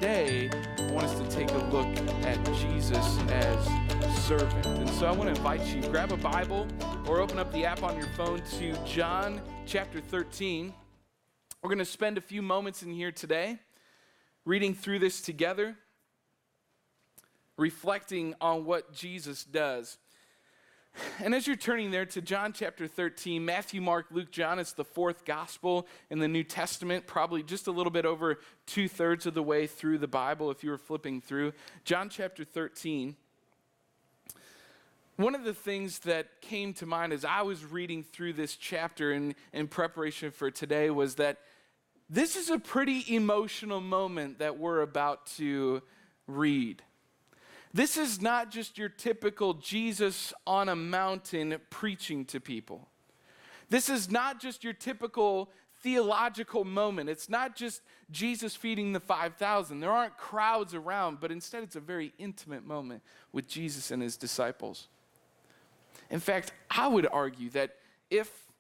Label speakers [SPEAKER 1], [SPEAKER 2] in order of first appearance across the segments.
[SPEAKER 1] today, I want us to take a look at Jesus as servant. And so I want to invite you, grab a Bible or open up the app on your phone to John chapter 13. We're going to spend a few moments in here today reading through this together, reflecting on what Jesus does. And as you're turning there to John chapter 13, Matthew, Mark, Luke, John, it's the fourth gospel in the New Testament, probably just a little bit over 2/3 of the way through the Bible if you were flipping through. John chapter 13. One of the things that came to mind as I was reading through this chapter in preparation for today was that this is a pretty emotional moment that we're about to read. This is not just your typical Jesus on a mountain preaching to people. This is not just your typical theological moment. It's not just Jesus feeding the 5,000. There aren't crowds around, but instead it's a very intimate moment with Jesus and his disciples. In fact, I would argue that if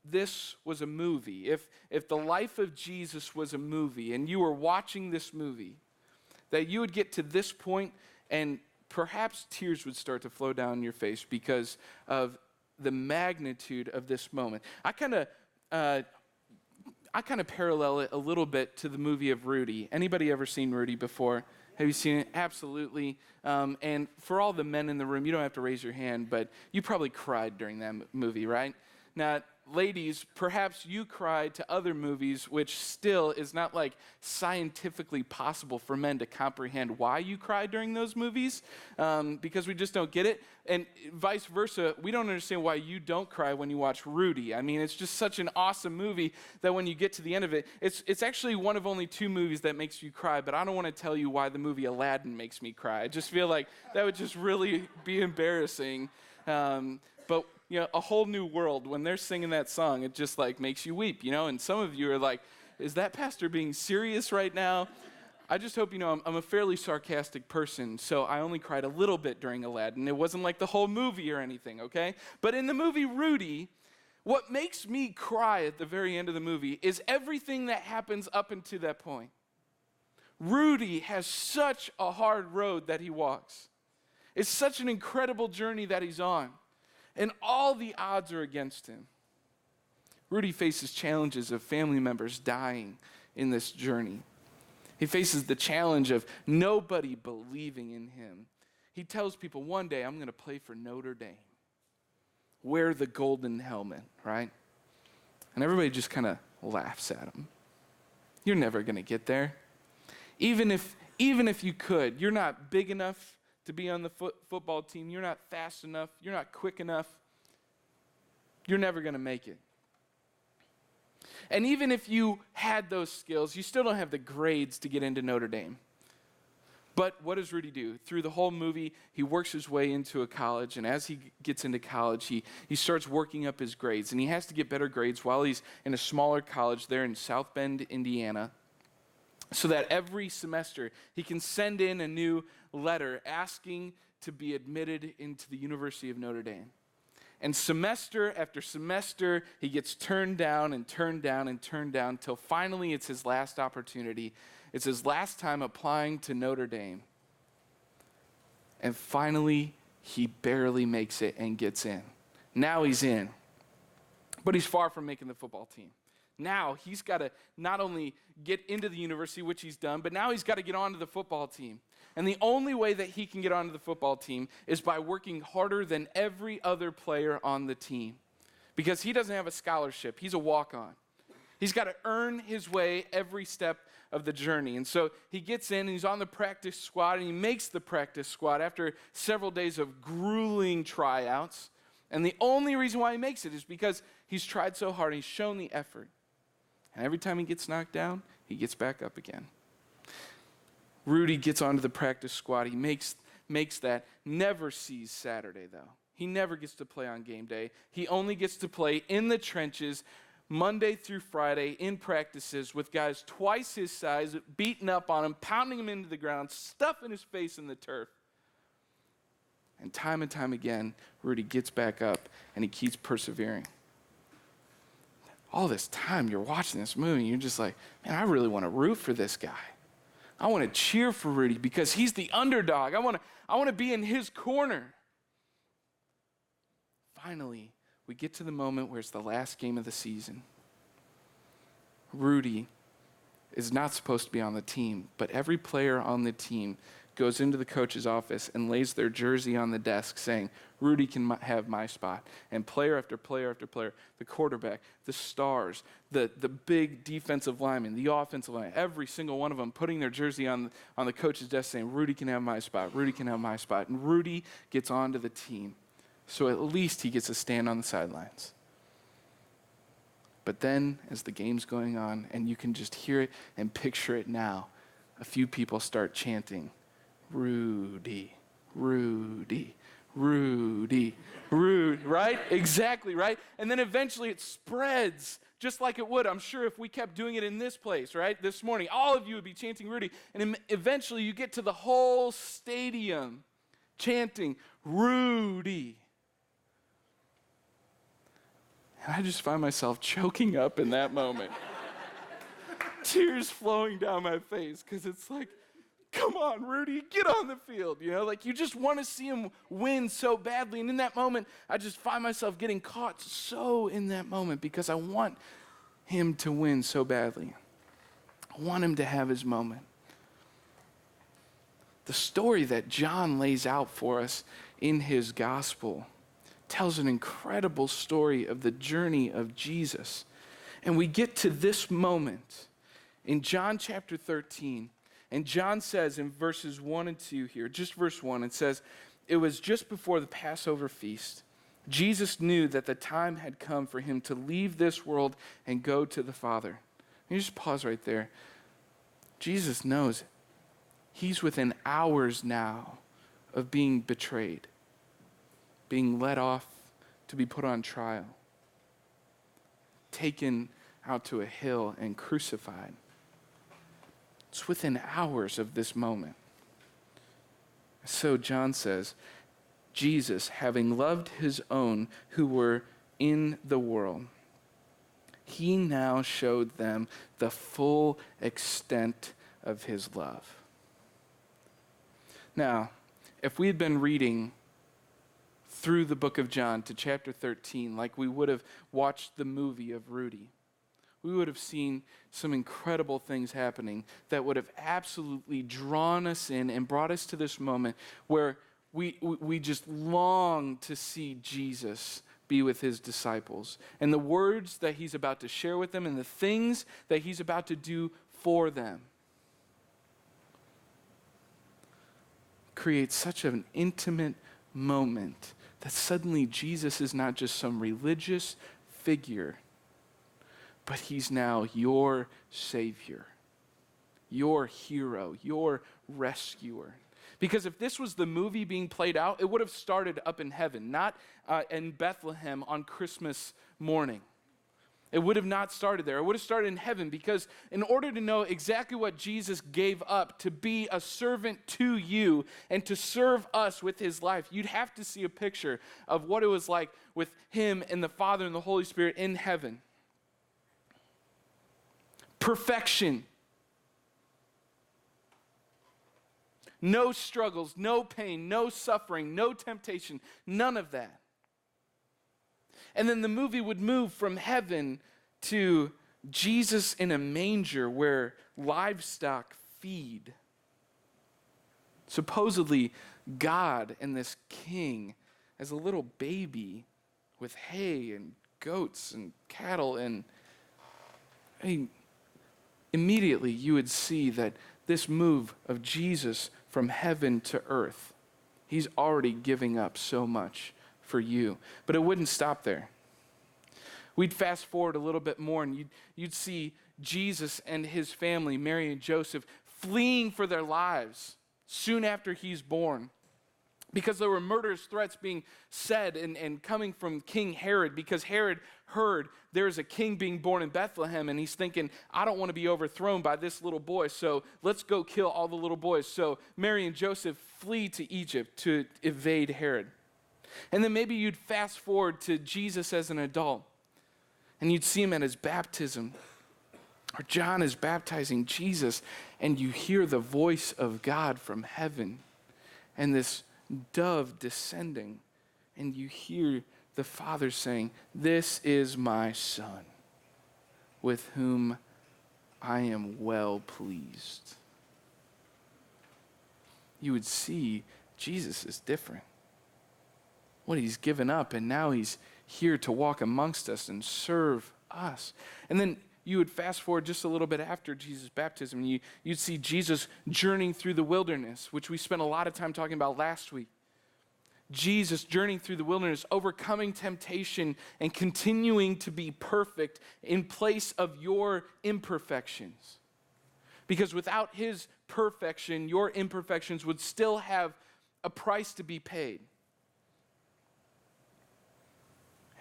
[SPEAKER 1] this was a movie, if the life of Jesus was a movie and you were watching this movie, that you would get to this point and perhaps tears would start to flow down your face because of the magnitude of this moment. I kind of parallel it a little bit to the movie of Rudy. Anybody ever seen Rudy before? Have you seen it? Absolutely. And for all the men in the room, you don't have to raise your hand, but you probably cried during that movie, right? Now, ladies, perhaps you cried to other movies, which still is not like scientifically possible for men to comprehend why you cry during those movies, because we just don't get it. And vice versa, we don't understand why you don't cry when you watch Rudy. I mean, it's just such an awesome movie that when you get to the end of it, it's actually one of only 2 movies that makes you cry, but I don't want to tell you why the movie Aladdin makes me cry. I just feel like that would just really be embarrassing. But you know, A Whole New World, when they're singing that song, it just like makes you weep, you know? And some of you are like, is that pastor being serious right now? I just hope you know I'm a fairly sarcastic person, so I only cried a little bit during Aladdin. It wasn't like the whole movie or anything, okay? But in the movie Rudy, what makes me cry at the very end of the movie is everything that happens up until that point. Rudy has such a hard road that he walks. It's such an incredible journey that he's on. And all the odds are against him. Rudy faces challenges of family members dying in this journey. He faces the challenge of nobody believing in him. He tells people, one day I'm going to play for Notre Dame. Wear the golden helmet, right? And everybody just kind of laughs at him. You're never going to get there. Even if you could, you're not big enough to be on the football team. You're not fast enough. You're not quick enough. You're never going to make it. And even if you had those skills, you still don't have the grades to get into Notre Dame. But what does Rudy do? Through the whole movie, he works his way into a college, and as he gets into college, he starts working up his grades, and he has to get better grades while he's in a smaller college there in South Bend, Indiana, so that every semester he can send in a new letter asking to be admitted into the University of Notre Dame. And semester after semester, he gets turned down and turned down and turned down until finally it's his last opportunity. It's his last time applying to Notre Dame. And finally, he barely makes it and gets in. Now he's in. But he's far from making the football team. Now he's got to not only get into the university, which he's done, but now he's got to get onto the football team. And the only way that he can get onto the football team is by working harder than every other player on the team. Because he doesn't have a scholarship. He's a walk-on. He's got to earn his way every step of the journey. And so he gets in and he's on the practice squad and he makes the practice squad after several days of grueling tryouts. And the only reason why he makes it is because he's tried so hard and he's shown the effort. And every time he gets knocked down, he gets back up again. Rudy gets onto the practice squad. He makes that, never sees Saturday though. He never gets to play on game day. He only gets to play in the trenches Monday through Friday in practices with guys twice his size, beating up on him, pounding him into the ground, stuffing his face in the turf. And time again, Rudy gets back up and he keeps persevering. All this time you're watching this movie and you're just like, man, I really want to root for this guy. I want to cheer for Rudy because he's the underdog. I want to be in his corner. Finally, we get to the moment where it's the last game of the season. Rudy is not supposed to be on the team, but every player on the team goes into the coach's office and lays their jersey on the desk saying, Rudy can have my spot. And player after player after player, the quarterback, the stars, the big defensive linemen, the offensive linemen, every single one of them putting their jersey on the coach's desk saying, Rudy can have my spot, Rudy can have my spot. And Rudy gets onto the team. So at least he gets to stand on the sidelines. But then, as the game's going on, and you can just hear it and picture it now, a few people start chanting, Rudy, Rudy, Rudy, Rudy, right? Exactly, right? And then eventually it spreads, just like it would, I'm sure, if we kept doing it in this place, right? This morning, all of you would be chanting Rudy. And eventually you get to the whole stadium chanting Rudy. And I just find myself choking up in that moment. Tears flowing down my face because it's like, come on, Rudy, get on the field. You know, like you just want to see him win so badly. And in that moment, I just find myself getting caught so in that moment because I want him to win so badly. I want him to have his moment. The story that John lays out for us in his gospel tells an incredible story of the journey of Jesus. And we get to this moment in John chapter 13. And John says in verses 1 and 2 here, just verse 1, it says, it was just before the Passover feast. Jesus knew that the time had come for him to leave this world and go to the Father. And you just pause right there. Jesus knows he's within hours now of being betrayed, being led off to be put on trial, taken out to a hill and crucified. It's within hours of this moment. So John says, Jesus, having loved his own who were in the world, he now showed them the full extent of his love. Now, if we had been reading through the book of John to chapter 13, like we would have watched the movie of Rudy, we would have seen some incredible things happening that would have absolutely drawn us in and brought us to this moment where we just long to see Jesus be with his disciples. And the words that he's about to share with them and the things that he's about to do for them create such an intimate moment that suddenly Jesus is not just some religious figure, but he's now your Savior, your hero, your rescuer. Because if this was the movie being played out, it would have started up in heaven, not in Bethlehem on Christmas morning. It would have not started there. It would have started in heaven, because in order to know exactly what Jesus gave up to be a servant to you and to serve us with his life, you'd have to see a picture of what it was like with him and the Father and the Holy Spirit in heaven. Perfection. No struggles, no pain, no suffering, no temptation, none of that. And then the movie would move from heaven to Jesus in a manger where livestock feed. Supposedly, God and this king as a little baby with hay and goats and cattle. And immediately you would see that this move of Jesus from heaven to earth, he's already giving up so much for you. But it wouldn't stop there. We'd fast forward a little bit more and you'd see Jesus and his family, Mary and Joseph, fleeing for their lives soon after he's born, because there were murderous threats being said and coming from King Herod, because Herod heard there's a king being born in Bethlehem, and he's thinking, I don't want to be overthrown by this little boy, so let's go kill all the little boys. So Mary and Joseph flee to Egypt to evade Herod. And then maybe you'd fast forward to Jesus as an adult, and you'd see him at his baptism. Or John is baptizing Jesus, and you hear the voice of God from heaven, and this dove descending, and you hear the Father saying, "This is my Son, with whom I am well pleased." You would see Jesus is different. What he's given up, and now he's here to walk amongst us and serve us. And then you would fast forward just a little bit after Jesus' baptism, and you'd see Jesus journeying through the wilderness, which we spent a lot of time talking about last week. Jesus journeying through the wilderness, overcoming temptation and continuing to be perfect in place of your imperfections. Because without his perfection, your imperfections would still have a price to be paid.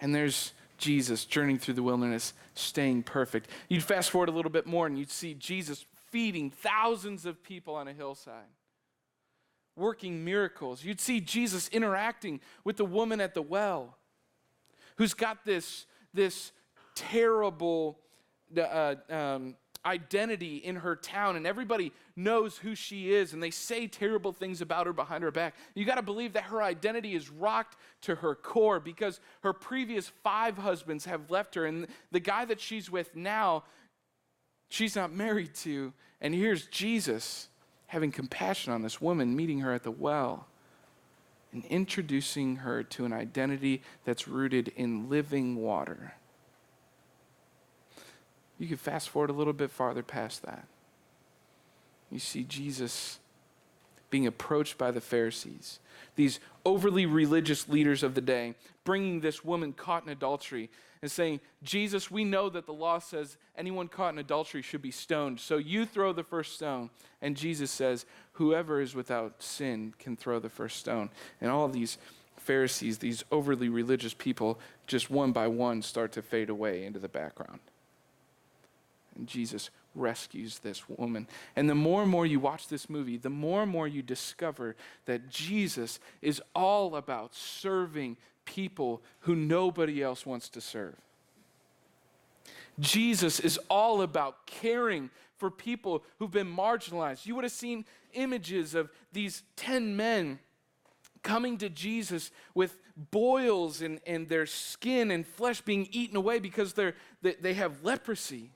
[SPEAKER 1] And there's Jesus journeying through the wilderness, staying perfect. You'd fast forward a little bit more and you'd see Jesus feeding thousands of people on a hillside, working miracles. You'd see Jesus interacting with the woman at the well, who's got this terrible identity in her town, and everybody knows who she is, and they say terrible things about her behind her back. You got to believe that her identity is rocked to her core because her previous 5 husbands have left her, and the guy that she's with now, she's not married to. And here's Jesus having compassion on this woman, meeting her at the well, and introducing her to an identity that's rooted in living water. You can fast forward a little bit farther past that. You see Jesus being approached by the Pharisees, these overly religious leaders of the day, bringing this woman caught in adultery and saying, "Jesus, we know that the law says anyone caught in adultery should be stoned, so you throw the first stone." And Jesus says, "Whoever is without sin can throw the first stone." And all these Pharisees, these overly religious people, just one by one start to fade away into the background. And Jesus rescues this woman. And the more and more you watch this movie, the more and more you discover that Jesus is all about serving people who nobody else wants to serve. Jesus is all about caring for people who've been marginalized. You would have seen images of these 10 men coming to Jesus with boils in their skin and flesh being eaten away because they have leprosy.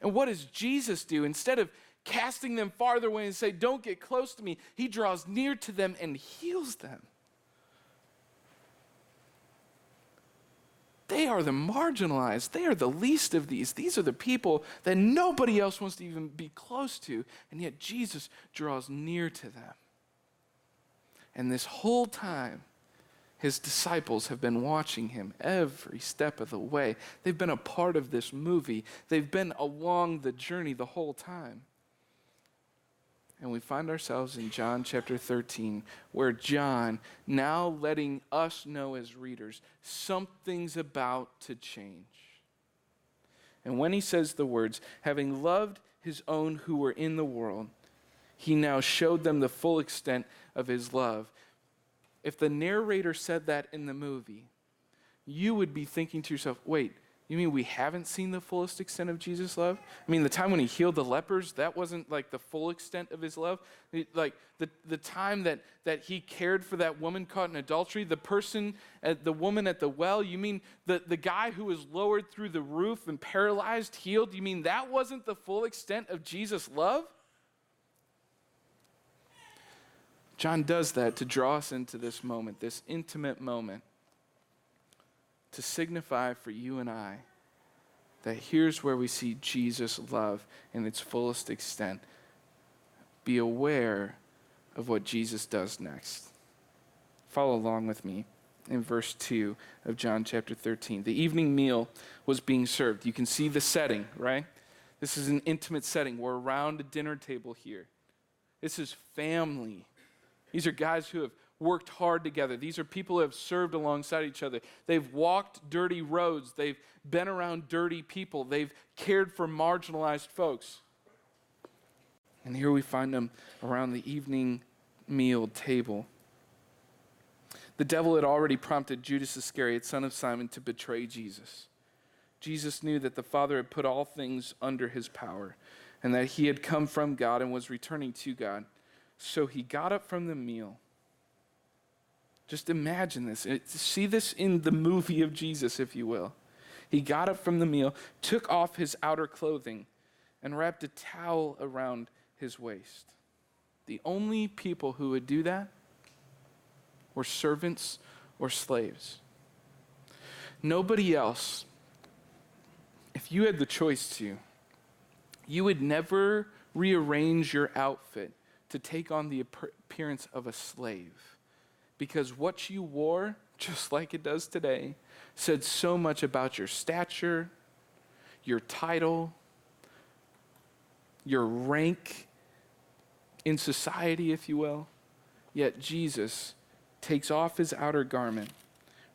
[SPEAKER 1] And what does Jesus do? Instead of casting them farther away and say, "Don't get close to me," he draws near to them and heals them. They are the marginalized. They are the least of these. These are the people that nobody else wants to even be close to. And yet Jesus draws near to them. And this whole time, his disciples have been watching him every step of the way. They've been a part of this movie. They've been along the journey the whole time. And we find ourselves in John chapter 13, where John, now letting us know as readers, something's about to change. And when he says the words, "Having loved his own who were in the world, he now showed them the full extent of his love." If the narrator said that in the movie, you would be thinking to yourself, wait, you mean we haven't seen the fullest extent of Jesus' love? I mean, the time when he healed the lepers, that wasn't like the full extent of his love? Like the time that he cared for that woman caught in adultery, the woman at the well, you mean the guy who was lowered through the roof and paralyzed, healed, you mean that wasn't the full extent of Jesus' love? John does that to draw us into this moment, this intimate moment, to signify for you and I that here's where we see Jesus' love in its fullest extent. Be aware of what Jesus does next. Follow along with me in verse 2 of John chapter 13. The evening meal was being served. You can see the setting, right? This is an intimate setting. We're around a dinner table here. This is family. These are guys who have worked hard together. These are people who have served alongside each other. They've walked dirty roads. They've been around dirty people. They've cared for marginalized folks. And here we find them around the evening meal table. The devil had already prompted Judas Iscariot, son of Simon, to betray Jesus. Jesus knew that the Father had put all things under his power and that he had come from God and was returning to God. So he got up from the meal. Just imagine this. See this in the movie of Jesus, if you will. He got up from the meal, took off his outer clothing, and wrapped a towel around his waist. The only people who would do that were servants or slaves. Nobody else, if you had the choice to, you would never rearrange your outfit to take on the appearance of a slave. Because what you wore, just like it does today, said so much about your stature, your title, your rank in society, if you will. Yet Jesus takes off his outer garment,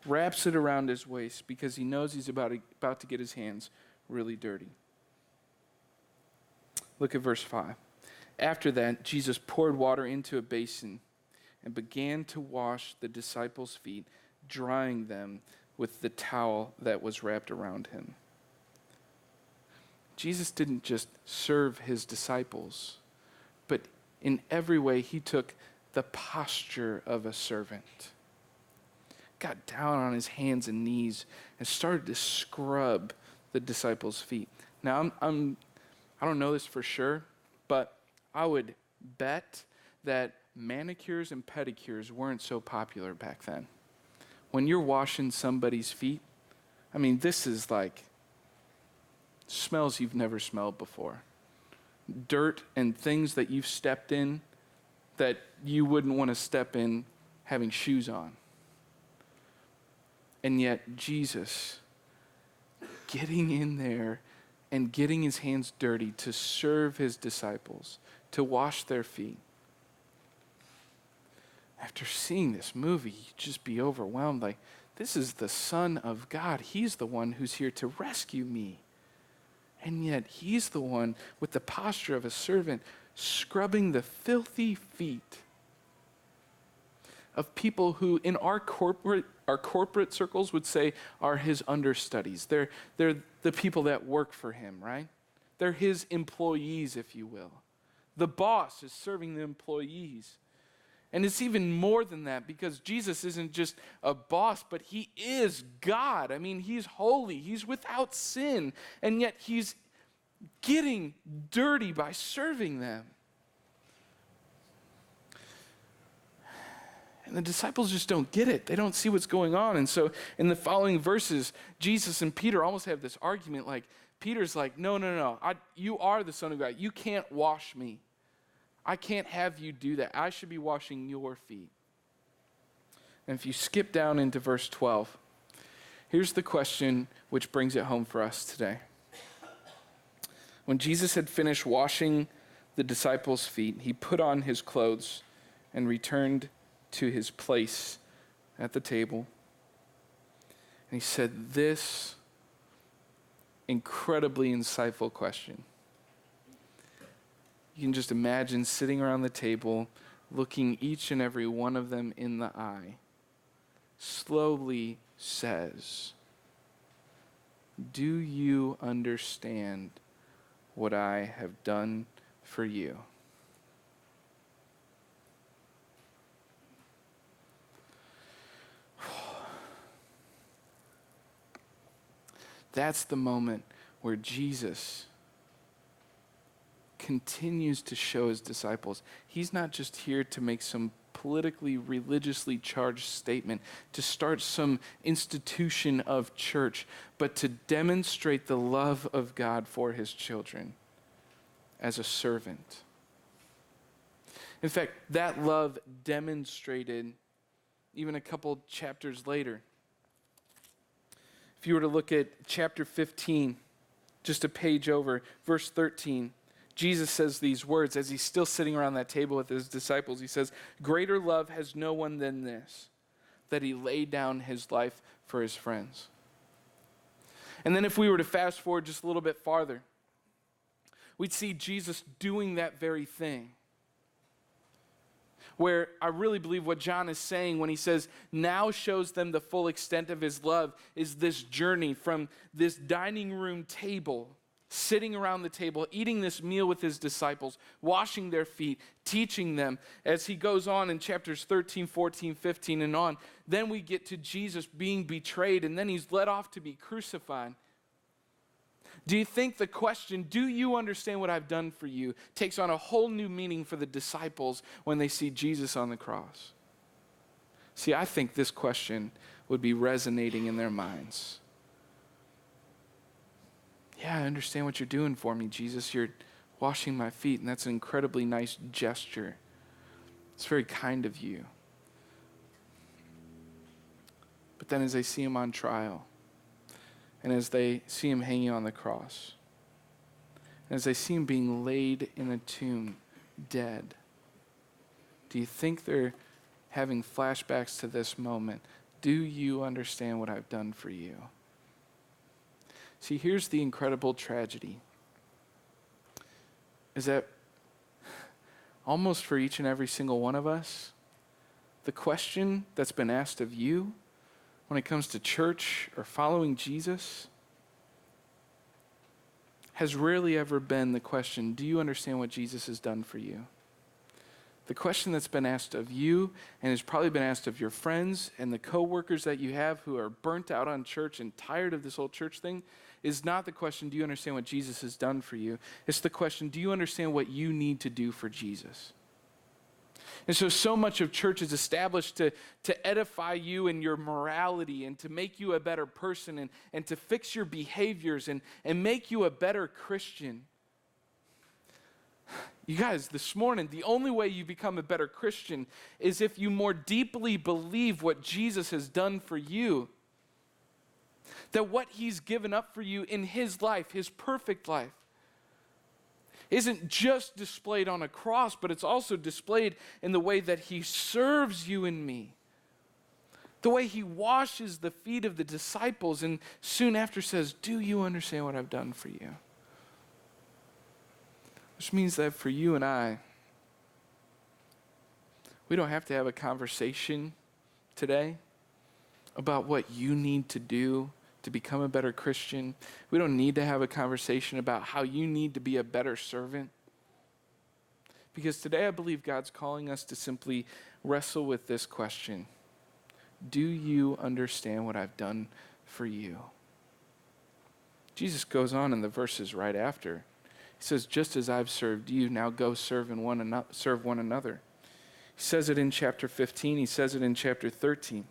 [SPEAKER 1] wraps it around his waist because he knows he's about to get his hands really dirty. Look at verse 5. After that, Jesus poured water into a basin and began to wash the disciples' feet, drying them with the towel that was wrapped around him. Jesus didn't just serve his disciples, but in every way he took the posture of a servant. Got down on his hands and knees and started to scrub the disciples' feet. Now, I don't know this for sure, but I would bet that manicures and pedicures weren't so popular back then. When you're washing somebody's feet, I mean, this is like smells you've never smelled before. Dirt and things that you've stepped in that you wouldn't want to step in having shoes on. And yet Jesus getting in there and getting his hands dirty to serve his disciples, to wash their feet. After seeing this movie, you'd just be overwhelmed. Like, this is the Son of God. He's the one who's here to rescue me. And yet he's the one with the posture of a servant scrubbing the filthy feet of people who in our corporate circles would say are his understudies. They're the people that work for him, right? They're his employees, if you will. The boss is serving the employees. And it's even more than that because Jesus isn't just a boss, but he is God. I mean, he's holy. He's without sin. And yet he's getting dirty by serving them. And the disciples just don't get it. They don't see what's going on. And so in the following verses, Jesus and Peter almost have this argument. Like, Peter's like, no. You are the Son of God. You can't wash me. I can't have you do that. I should be washing your feet. And if you skip down into verse 12, here's the question which brings it home for us today. When Jesus had finished washing the disciples' feet, he put on his clothes and returned to his place at the table. And he said this incredibly insightful question. You can just imagine sitting around the table, looking each and every one of them in the eye, slowly says, "Do you understand what I have done for you?" That's the moment where Jesus continues to show his disciples he's not just here to make some politically, religiously charged statement, to start some institution of church, but to demonstrate the love of God for his children as a servant. In fact, that love demonstrated even a couple chapters later. If you were to look at chapter 15, just a page over, verse 13, Jesus says these words as he's still sitting around that table with his disciples. He says, "Greater love has no one than this, that he laid down his life for his friends." And then if we were to fast forward just a little bit farther, we'd see Jesus doing that very thing. where I really believe what John is saying when he says, now shows them the full extent of his love, is this journey from this dining room table, sitting around the table, eating this meal with his disciples, washing their feet, teaching them. As he goes on in chapters 13, 14, 15, and on, then we get to Jesus being betrayed, and then he's led off to be crucified. Do you think the question, do you understand what I've done for you, takes on a whole new meaning for the disciples when they see Jesus on the cross? See, I think this question would be resonating in their minds. Yeah, I understand what you're doing for me, Jesus. You're washing my feet, and that's an incredibly nice gesture. It's very kind of you. But then as they see him on trial, and as they see him hanging on the cross, and as they see him being laid in a tomb, dead, do you think they're having flashbacks to this moment? Do you understand what I've done for you? See, here's the incredible tragedy, is that almost for each and every single one of us, the question that's been asked of you when it comes to church or following Jesus has rarely ever been the question, do you understand what Jesus has done for you? The question that's been asked of you and has probably been asked of your friends and the coworkers that you have who are burnt out on church and tired of this whole church thing is not the question, do you understand what Jesus has done for you? It's the question, do you understand what you need to do for Jesus? And so much of church is established to edify you in your morality and to make you a better person and to fix your behaviors and make you a better Christian. You guys, this morning, the only way you become a better Christian is if you more deeply believe what Jesus has done for you. That what he's given up for you in his life, his perfect life, isn't just displayed on a cross, but it's also displayed in the way that he serves you and me. The way he washes the feet of the disciples and soon after says, do you understand what I've done for you? Which means that for you and I, we don't have to have a conversation today about what you need to do to become a better Christian. We don't need to have a conversation about how you need to be a better servant. Because today I believe God's calling us to simply wrestle with this question. Do you understand what I've done for you? Jesus goes on in the verses right after. He says, just as I've served you, now go serve one another. He says it in chapter 15. He says it in chapter 13.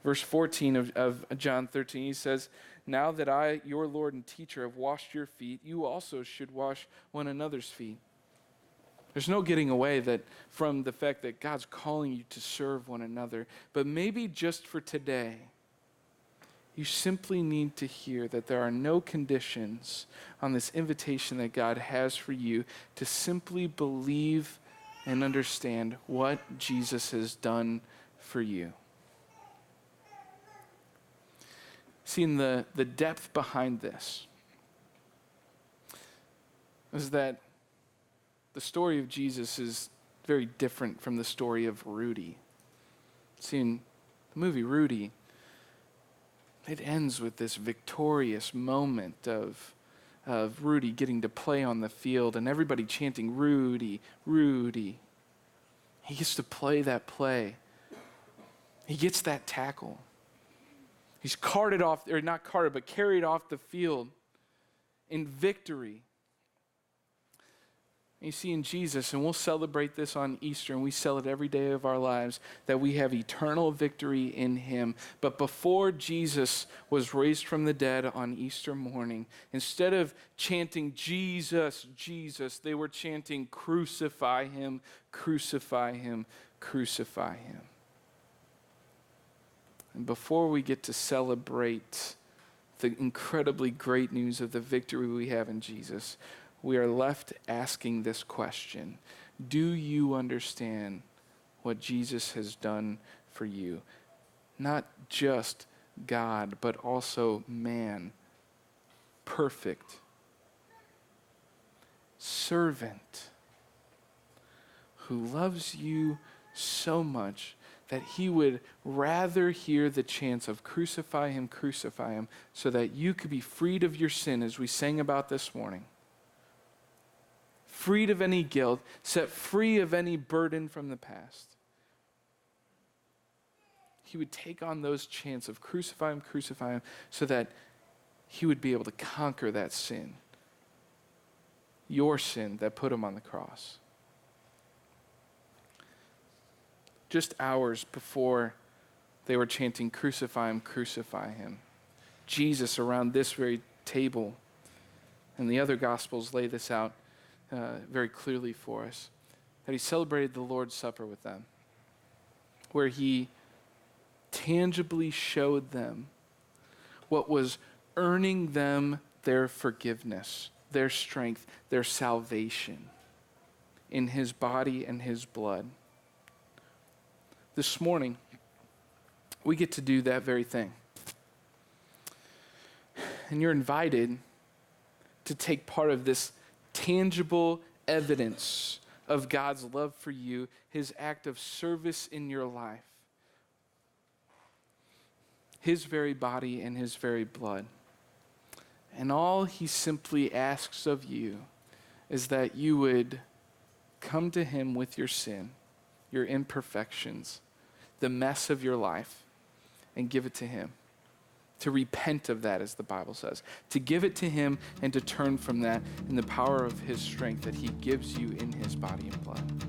[SPEAKER 1] Verse 14 of John 13, he says, now that I, your Lord and teacher, have washed your feet, you also should wash one another's feet. There's no getting away from the fact that God's calling you to serve one another. But maybe just for today, you simply need to hear that there are no conditions on this invitation that God has for you to simply believe and understand what Jesus has done for you. Seeing the depth behind this is that the story of Jesus is very different from the story of Rudy. Seeing the movie Rudy, it ends with this victorious moment of Rudy getting to play on the field and everybody chanting, Rudy, Rudy. He gets to play that play. He gets that tackle. He's carried off the field in victory. You see in Jesus, and we'll celebrate this on Easter, and we celebrate every day of our lives, that we have eternal victory in him. But before Jesus was raised from the dead on Easter morning, instead of chanting, Jesus, Jesus, they were chanting, crucify him, crucify him, crucify him. And before we get to celebrate the incredibly great news of the victory we have in Jesus, we are left asking this question. Do you understand what Jesus has done for you? Not just God, but also man. Perfect. Servant. who loves you so much that he would rather hear the chants of crucify him, so that you could be freed of your sin, as we sang about this morning. Freed of any guilt, set free of any burden from the past. He would take on those chants of crucify him, so that he would be able to conquer that sin. Your sin that put him on the cross. Just hours before they were chanting, crucify him, Jesus, around this very table, and the other Gospels lay this out very clearly for us, that he celebrated the Lord's Supper with them, where he tangibly showed them what was earning them their forgiveness, their strength, their salvation in his body and his blood. This morning, we get to do that very thing. And you're invited to take part of this tangible evidence of God's love for you, his act of service in your life, his very body and his very blood. And all he simply asks of you is that you would come to him with your sin, your imperfections, the mess of your life, and give it to him. To repent of that, as the Bible says. To give it to him and to turn from that in the power of his strength that he gives you in his body and blood.